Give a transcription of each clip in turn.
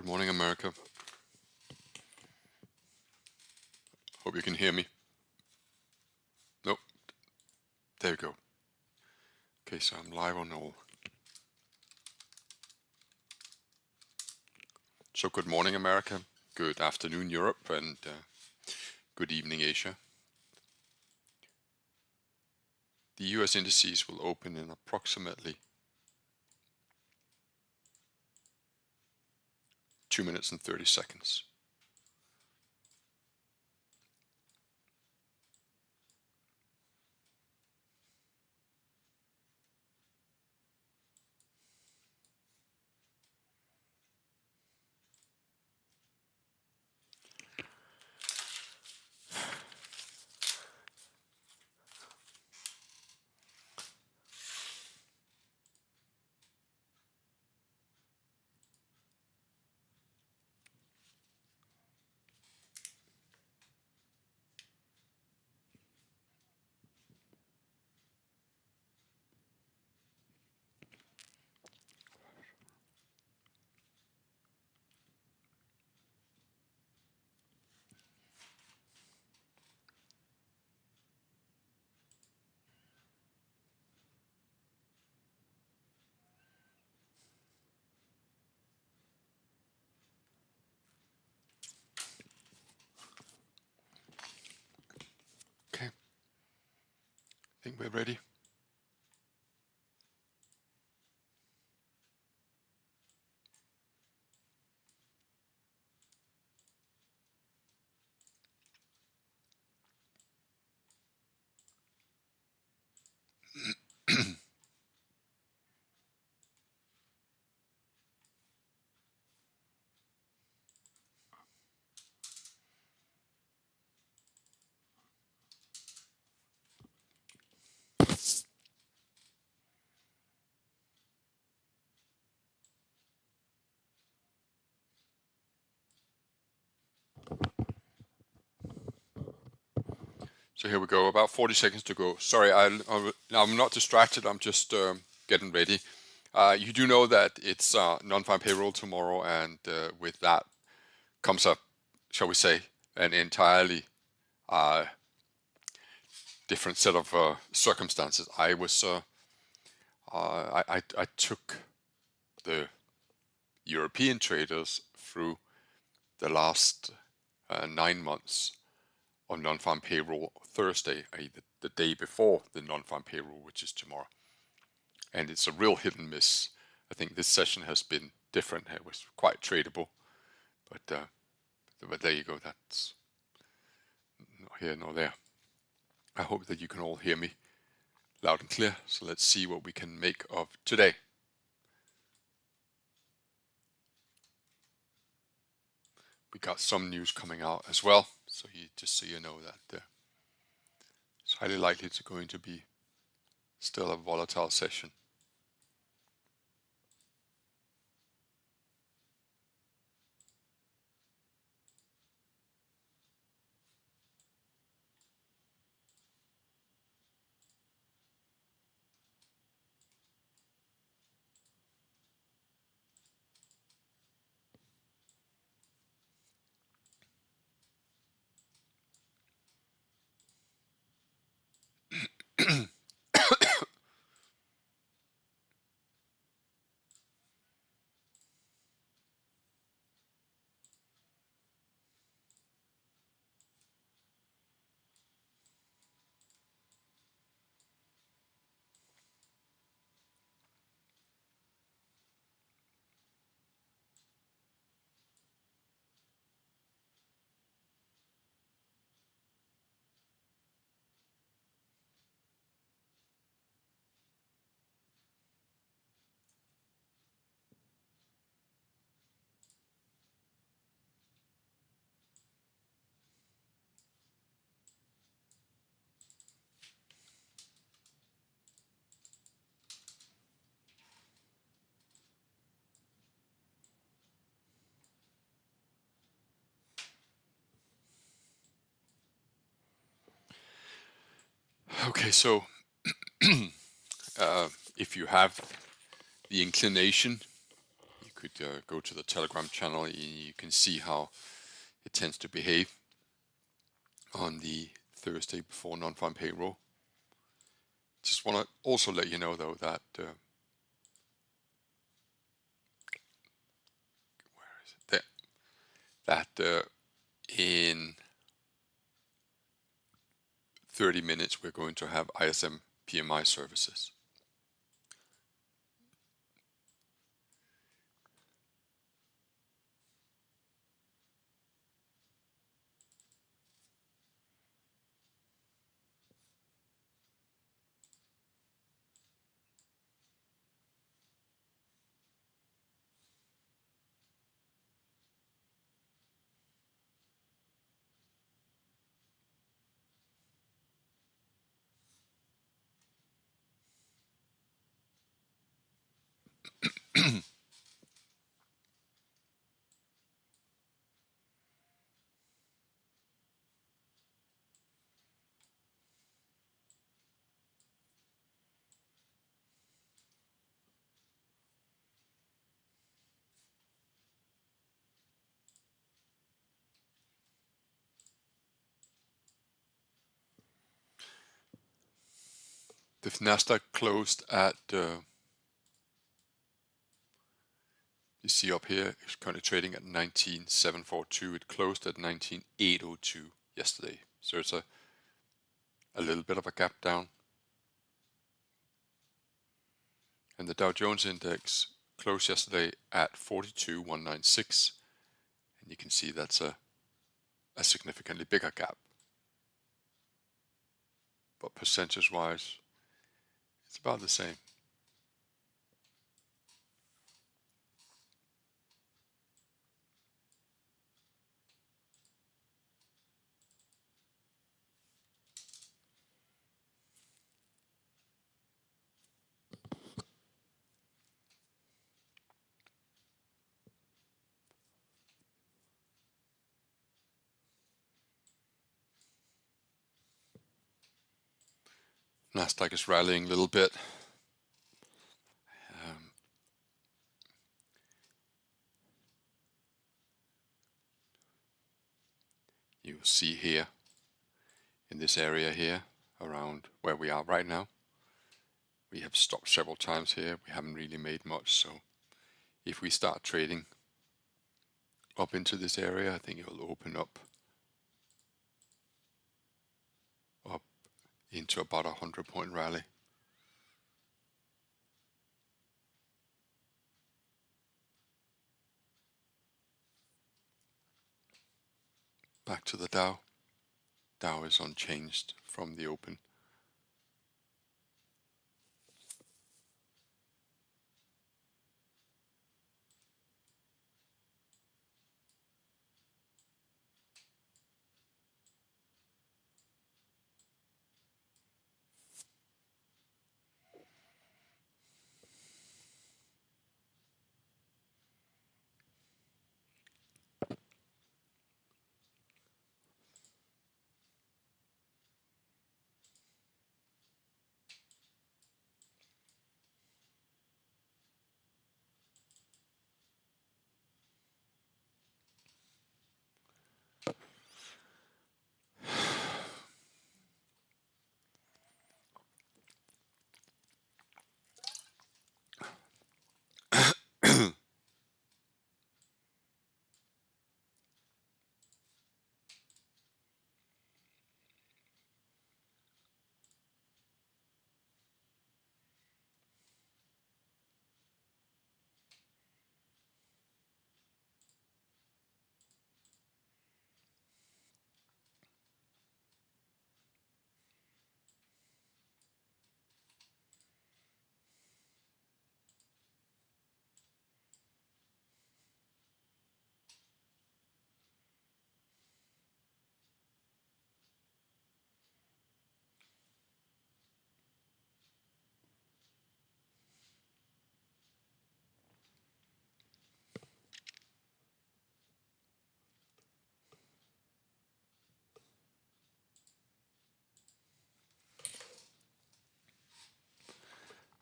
morning, America. Hope you can hear me. Nope. There we go. Okay, so I'm live on all. So good morning, America. Good afternoon, Europe, and good evening, Asia. The US Indices will open in approximately 2 minutes and 30 seconds. Okay, I think we're ready. So here we go, about 40 seconds to go. Sorry, I'm not distracted, I'm just getting ready. You do know that it's non-farm payroll tomorrow, and with that comes up, shall we say, an entirely different set of circumstances. I took the European traders through the last 9 months on non-farm payroll Thursday, the day before the non-farm payroll, which is tomorrow. And it's a real hit and miss. I think this session has been different. It was quite tradable, but there you go. That's not here nor there. I hope that you can all hear me loud and clear. So let's see what we can make of today. We got some news coming out as well, so just so you know that it's highly likely it's going to be still a volatile session. Okay, so if you have the inclination, could go to the Telegram channel, and you can see how it tends to behave on the Thursday before non-farm payroll. Just want to also let you know though that where is it? There. That in 30 minutes we're going to have ISM PMI services. The NASDAQ closed at, you see up here, it's currently trading at 19,742. It closed at 19,802 yesterday. So it's a little bit of a gap down. And the Dow Jones Index closed yesterday at 42,196. And you can see that's a significantly bigger gap. But percentage-wise, it's about the same. NASDAQ is rallying a little bit. You'll see here, in this area here, around where we are right now, we have stopped several times here. We haven't really made much, so if we start trading up into this area, I think it will open up into about a 100-point rally. Back to the Dow. Dow is unchanged from the open.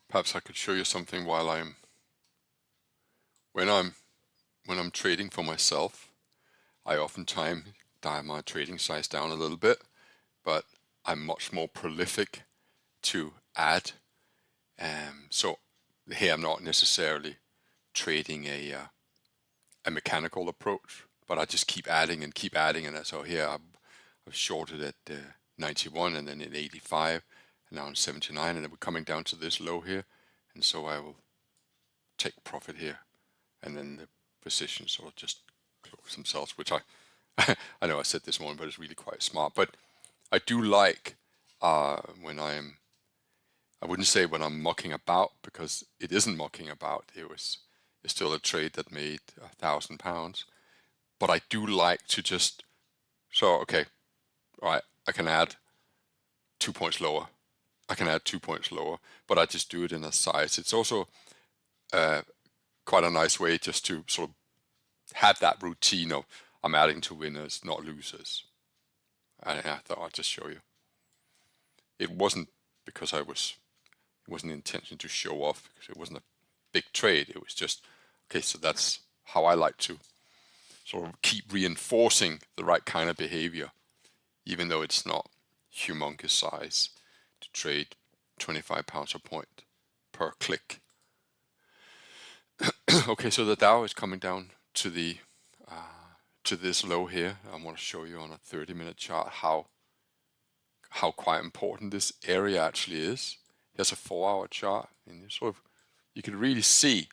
Perhaps I could show you something while I'm when I'm trading for myself, I oftentimes dial my trading size down a little bit, but I'm much more prolific to add. So here I'm not necessarily trading a mechanical approach, but I just keep adding and keep adding. And so here I've shorted at 91 and then at 85 and now in 79, and then we're coming down to this low here. And so I will take profit here, and then the positions sort of just close themselves, which I I know I said this morning, but it's really quite smart. But I do like when I wouldn't say when I'm mucking about, because it isn't mucking about. It's still a trade that made £1,000, but I do like to just okay, all right, I can add 2 points lower. I can add 2 points lower, but I just do it in a size. It's also quite a nice way just to sort of have that routine of I'm adding to winners, not losers. And I thought I'd just show you. It wasn't because it wasn't the intention to show off, because it wasn't a big trade. It was just, okay, so that's how I like to sort of keep reinforcing the right kind of behavior, even though it's not humongous size to trade £25 a point per click. Okay, so the Dow is coming down to the to this low here. I want to show you on a 30-minute chart how quite important this area actually is. Here's a 4-hour chart, and you can really see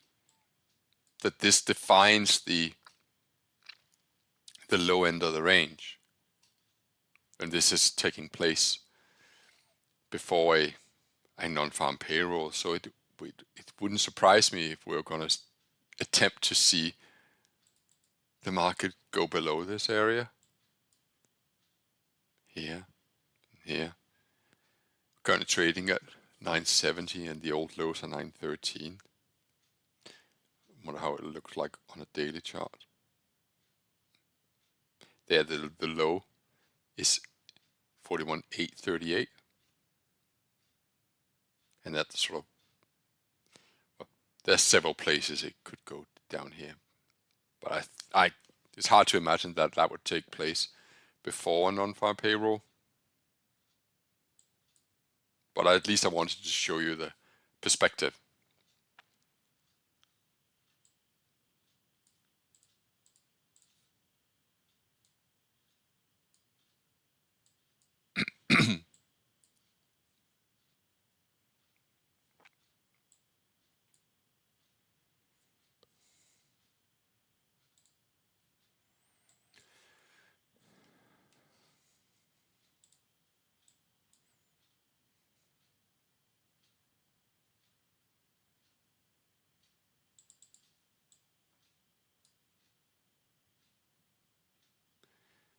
that this defines the low end of the range, and this is taking place before a non-farm payroll. So it wouldn't surprise me if we're going to attempt to see the market go below this area here, here. Currently trading at 970, and the old lows are 913. I wonder how it looks like on a daily chart. There, the low is 41,838, and that's sort of, well, there's several places it could go down here, but it's hard to imagine that that would take place before a non-farm payroll. But at least I wanted to show you the perspective.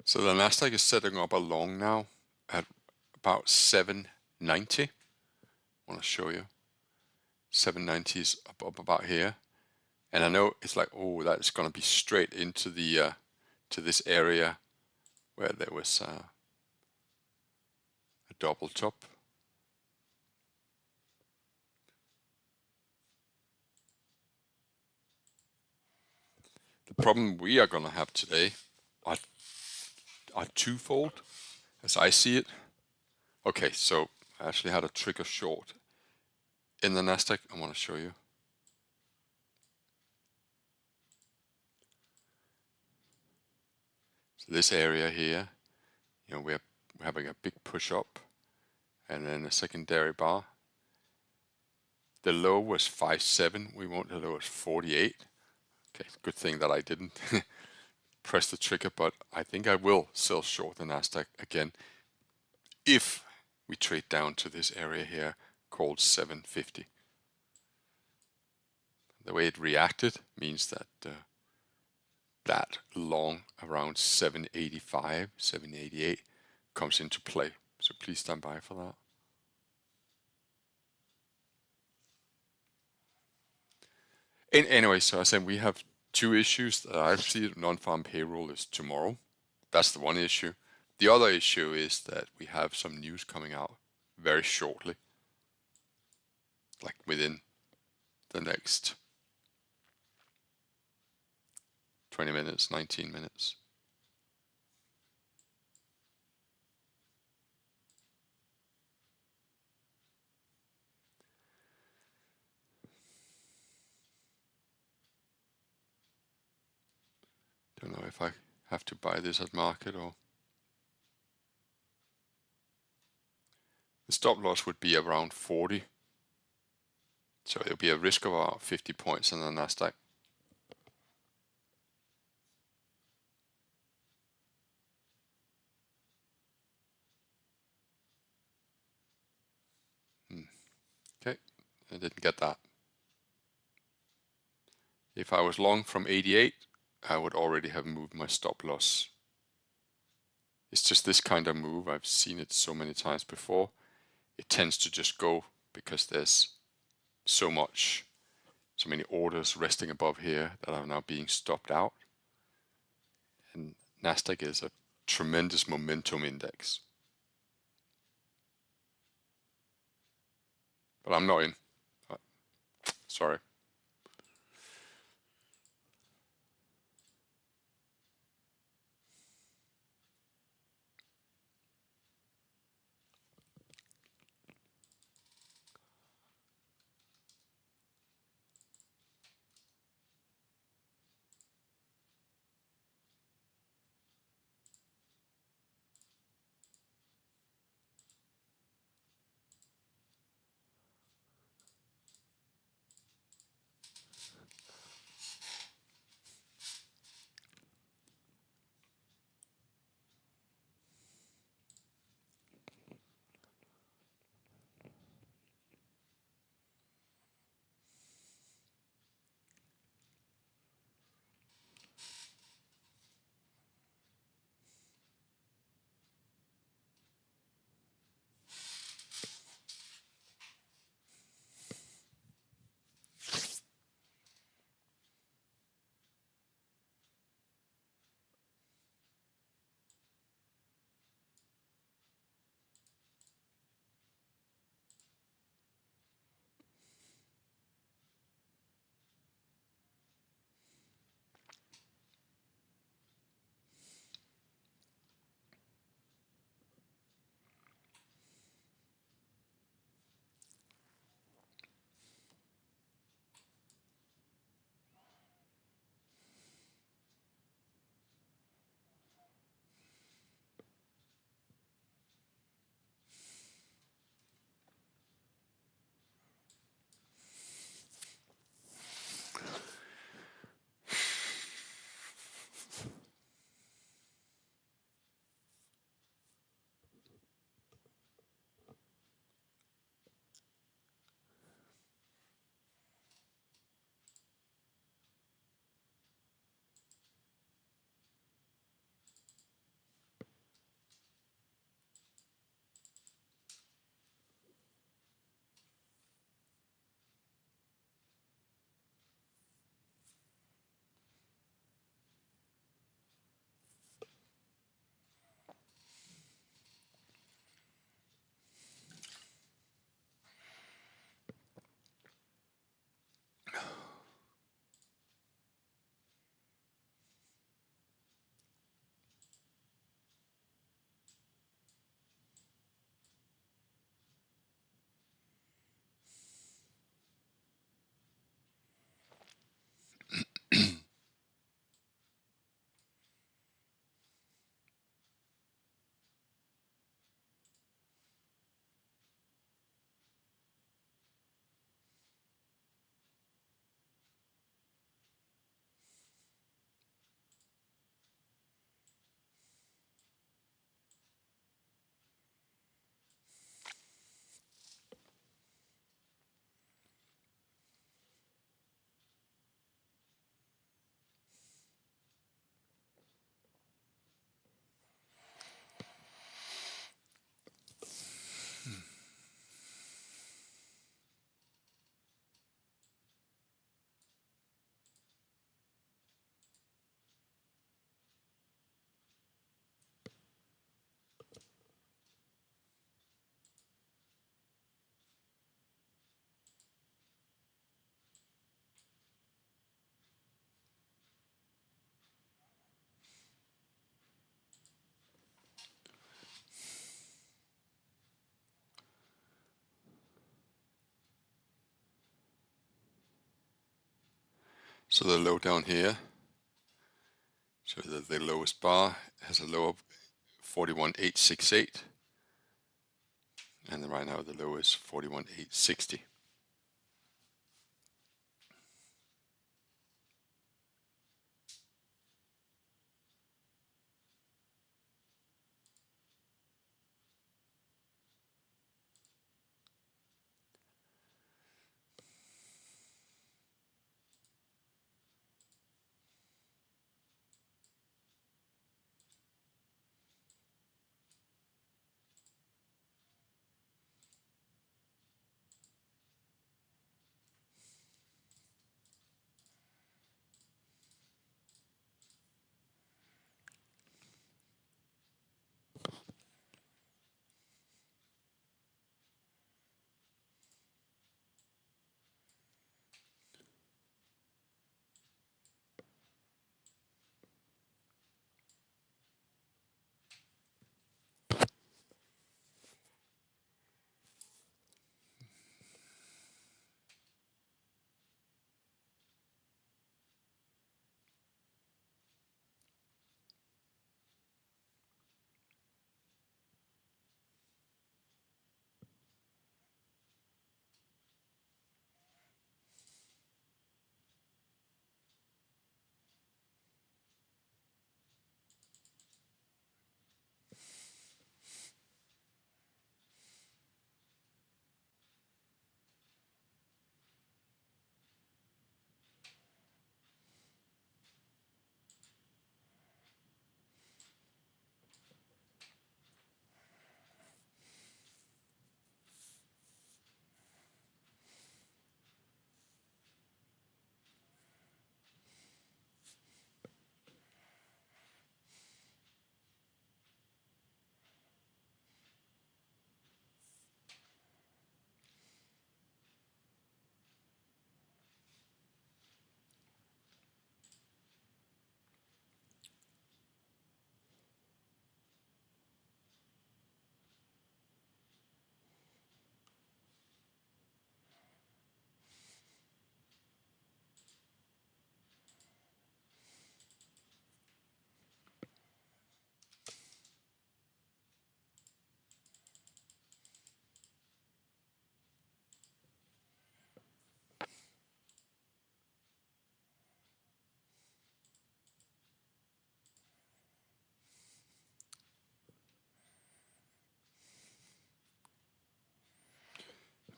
So the NASDAQ is setting up a long now at about 790. I want to show you. 790 is up about here. And I know it's like, oh, that's going to be straight into the to this area where there was a double top. The problem we are going to have today are twofold, as I see it. Okay, so I actually had a trigger short in the NASDAQ. I want to show you. So this area here, we're having a big push up, and then a secondary bar. The low was 5.7. We want the low was 48. Okay, good thing that I didn't press the trigger, but I think I will sell short the NASDAQ again if we trade down to this area here called 750. The way it reacted means that that long around 785, 788 comes into play. So please stand by for that. Anyway, so I said we have two issues that I see. Non-farm payroll is tomorrow. That's the one issue. The other issue is that we have some news coming out very shortly, like within the next 20 minutes, 19 minutes. Don't know if I have to buy this at market or... The stop loss would be around 40. So it'll be a risk of about 50 points in the NASDAQ. Okay, I didn't get that. If I was long from 88, I would already have moved my stop loss. It's just this kind of move. I've seen it so many times before. It tends to just go because there's so many orders resting above here that are now being stopped out. And NASDAQ is a tremendous momentum index. But I'm not in. Sorry. So the low down here, so that the lowest bar has a low of 41,868, and then right now the low is 41,860.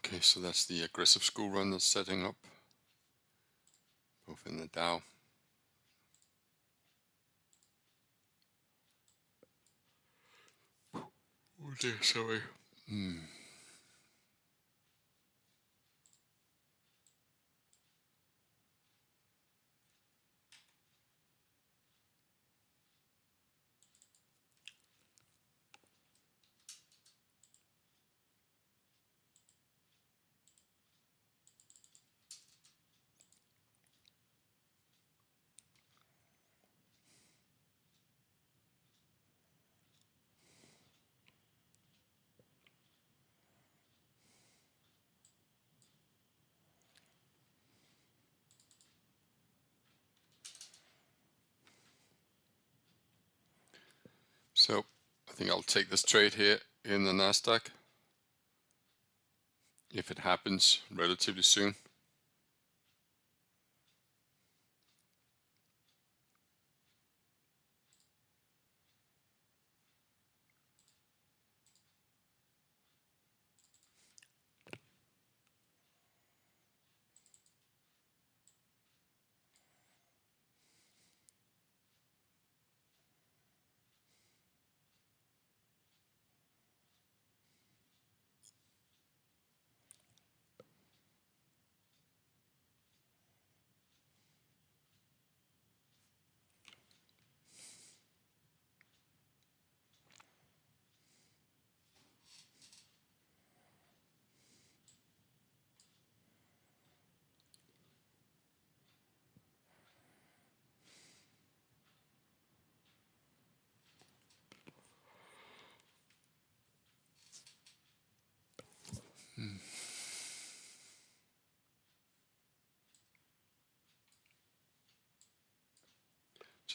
Okay, so that's the aggressive school run that's setting up, both in the Dow. Oh dear, sorry. So I think I'll take this trade here in the NASDAQ if it happens relatively soon.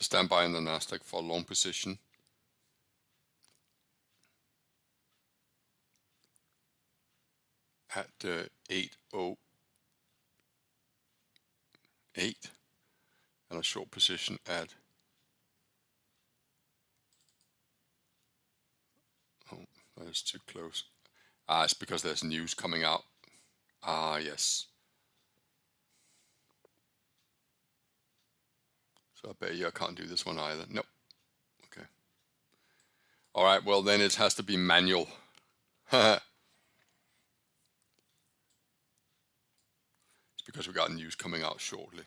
So stand by in the NASDAQ for a long position. At 808 and a short position at that's too close. It's because there's news coming out. Yes. So I bet you I can't do this one either. Nope. Okay. All right. Well, then it has to be manual. It's because we got news coming out shortly.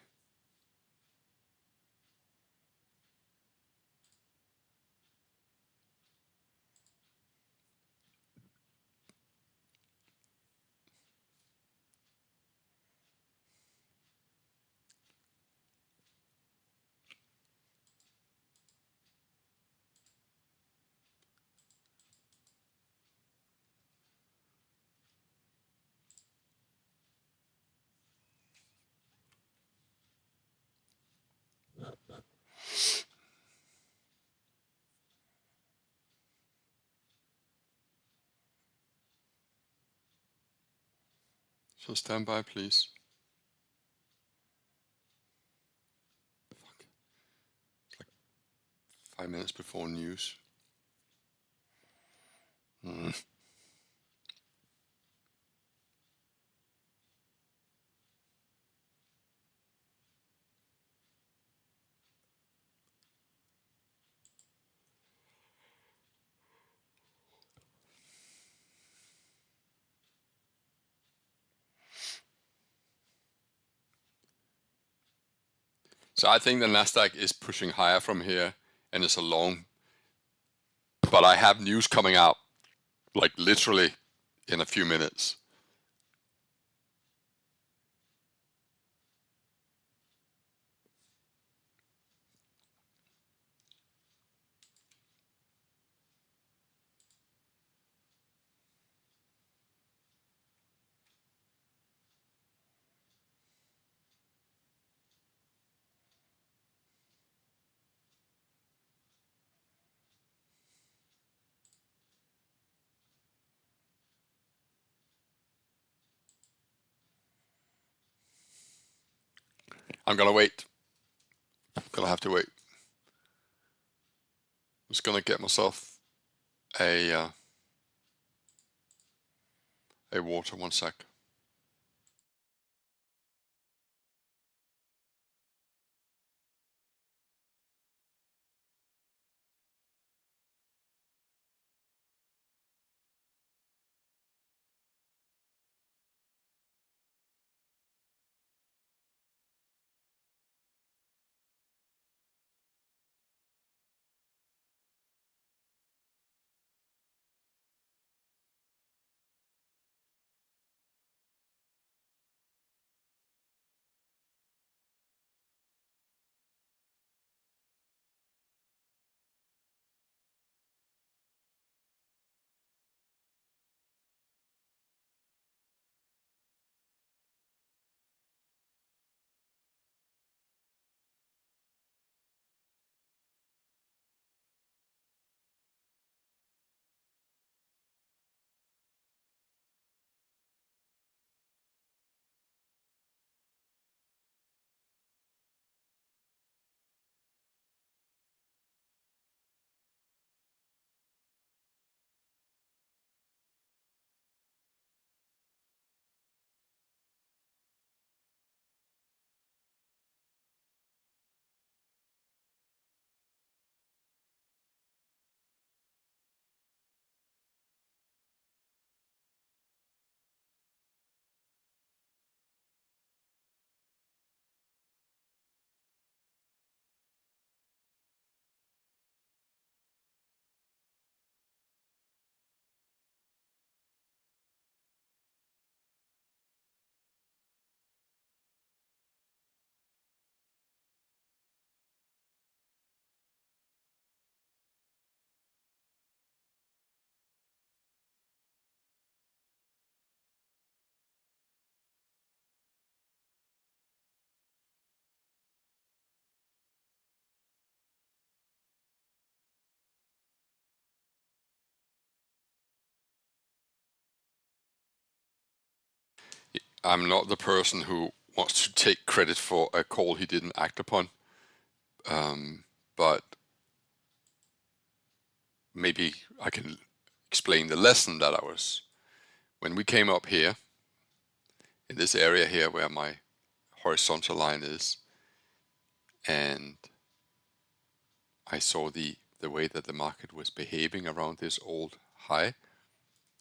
So stand by, please. Fuck. It's like 5 minutes before news. So I think the NASDAQ is pushing higher from here, and it's a long. But I have news coming out, like literally in a few minutes. I'm gonna wait. Gonna have to wait. Just gonna get myself a water. 1 sec. I'm not the person who wants to take credit for a call he didn't act upon, but maybe I can explain the lesson that I was. When we came up here, in this area here where my horizontal line is, and I saw the way that the market was behaving around this old high,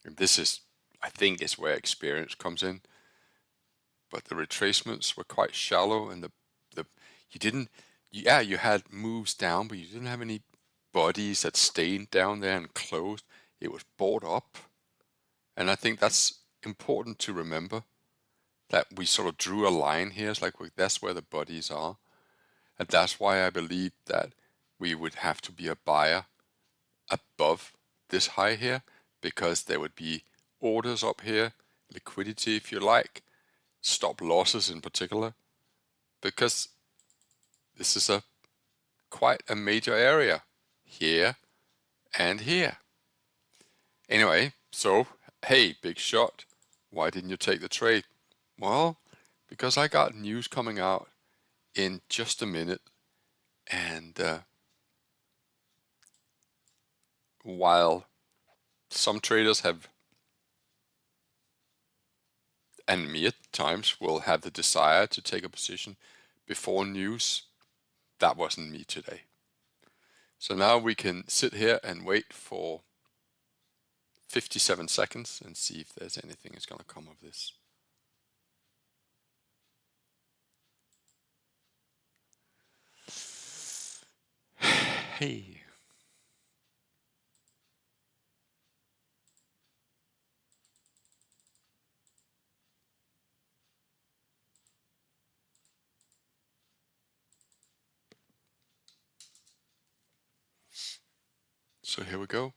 and this is, I think, is where experience comes in. But the retracements were quite shallow, and the you didn't, yeah, you had moves down, but you didn't have any bodies that stayed down there and closed. It was bought up, and I think that's important to remember, that we sort of drew a line here. It's like, well, that's where the bodies are, and that's why I believe that we would have to be a buyer above this high here, because there would be orders up here, liquidity if you like, stop losses in particular, because this is a quite a major area here and here. Anyway, so hey, big shot, why didn't you take the trade? Well, because I got news coming out in just a minute, and while some traders have, and me at times, will have the desire to take a position before news, that wasn't me today. So now we can sit here and wait for 57 seconds and see if there's anything that's going to come of this. Hey. So here we go.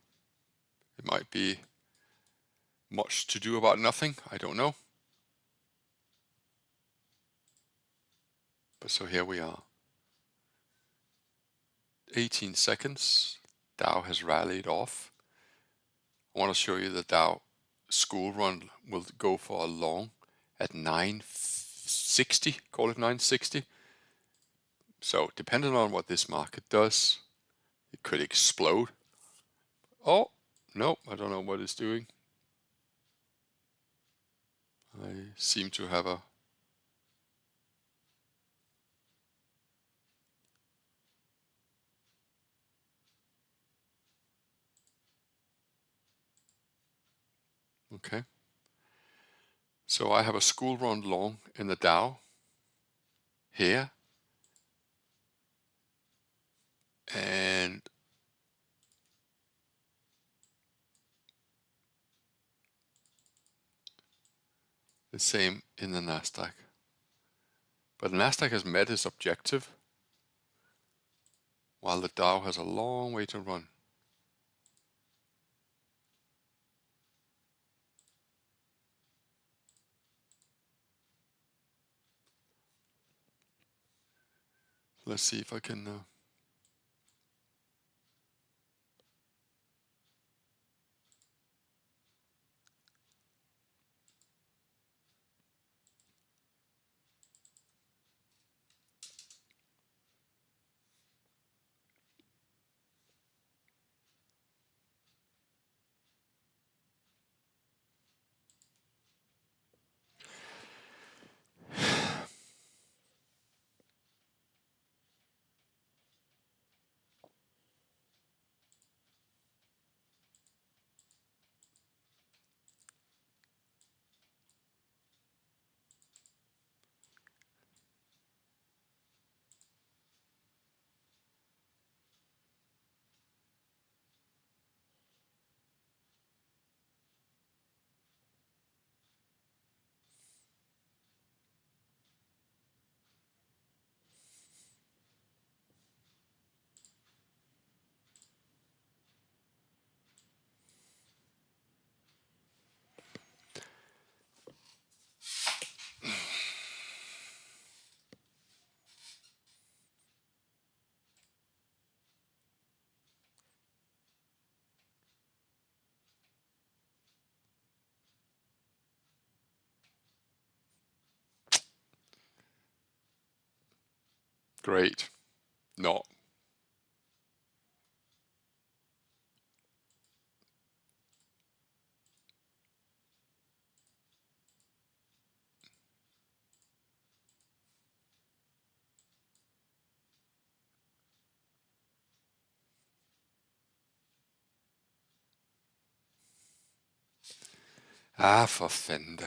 It might be much to do about nothing, I don't know. But so here we are. 18 seconds. Dow has rallied off. I want to show you the Dow school run will go for a long at 960, call it 960. So depending on what this market does, it could explode. Oh, no, I don't know what it's doing. I seem to have a okay. So I have a school run long in the Dow here, and the same in the NASDAQ. But the NASDAQ has met its objective, while the Dow has a long way to run. Let's see if I can Great. Not. Ah, for fanden da.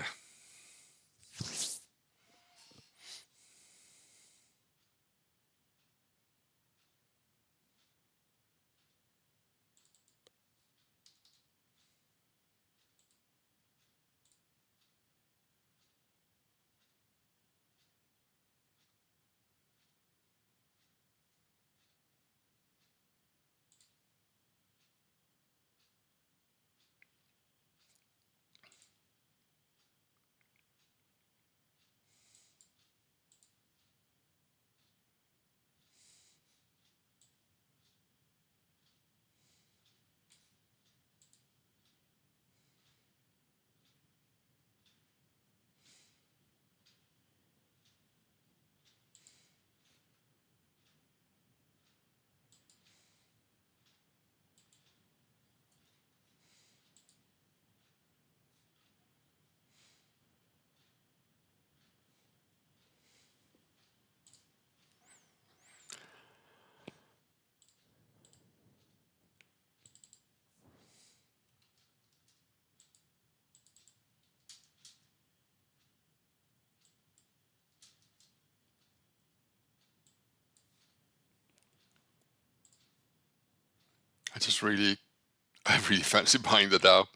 I really fancy buying the Dow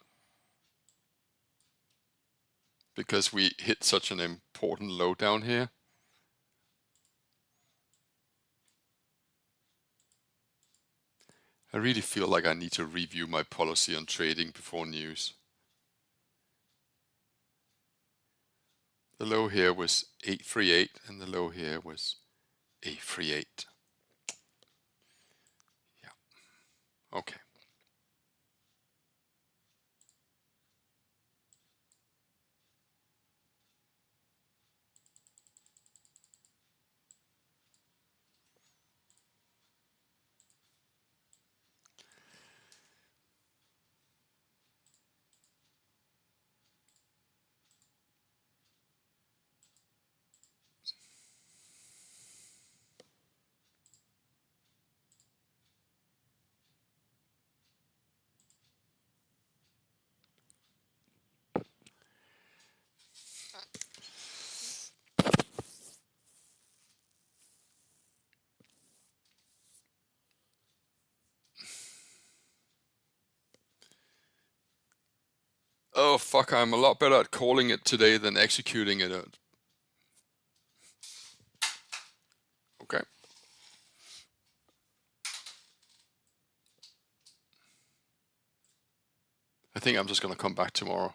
because we hit such an important low down here. I really feel like I need to review my policy on trading before news. The low here was 838 and the low here was 838. Yeah. Okay. Oh fuck, I'm a lot better at calling it today than executing it. Okay. I think I'm just gonna come back tomorrow.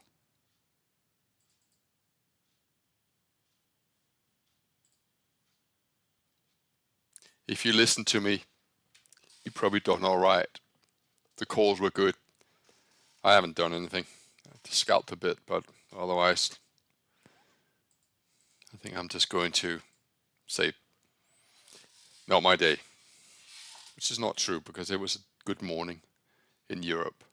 If you listen to me, you probably done alright. The calls were good. I haven't done anything. I scalped a bit, but otherwise, I think I'm just going to say, not my day. Which is not true because it was a good morning in Europe.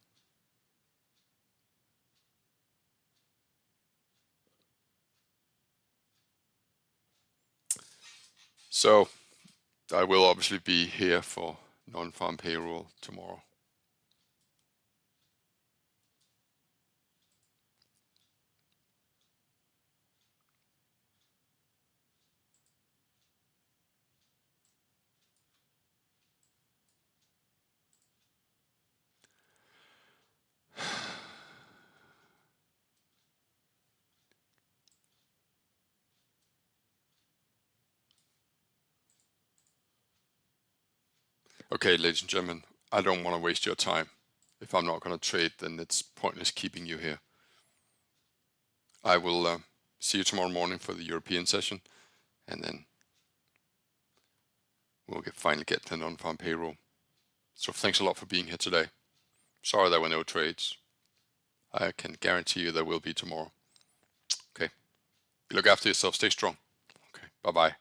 So I will obviously be here for non-farm payroll tomorrow. Okay, ladies and gentlemen, I don't want to waste your time. If I'm not going to trade, then it's pointless keeping you here. I will see you tomorrow morning for the European session, and then we'll finally get the non-farm payroll. So thanks a lot for being here today. Sorry there were no trades. I can guarantee you there will be tomorrow. Okay. You look after yourself. Stay strong. Okay. Bye-bye.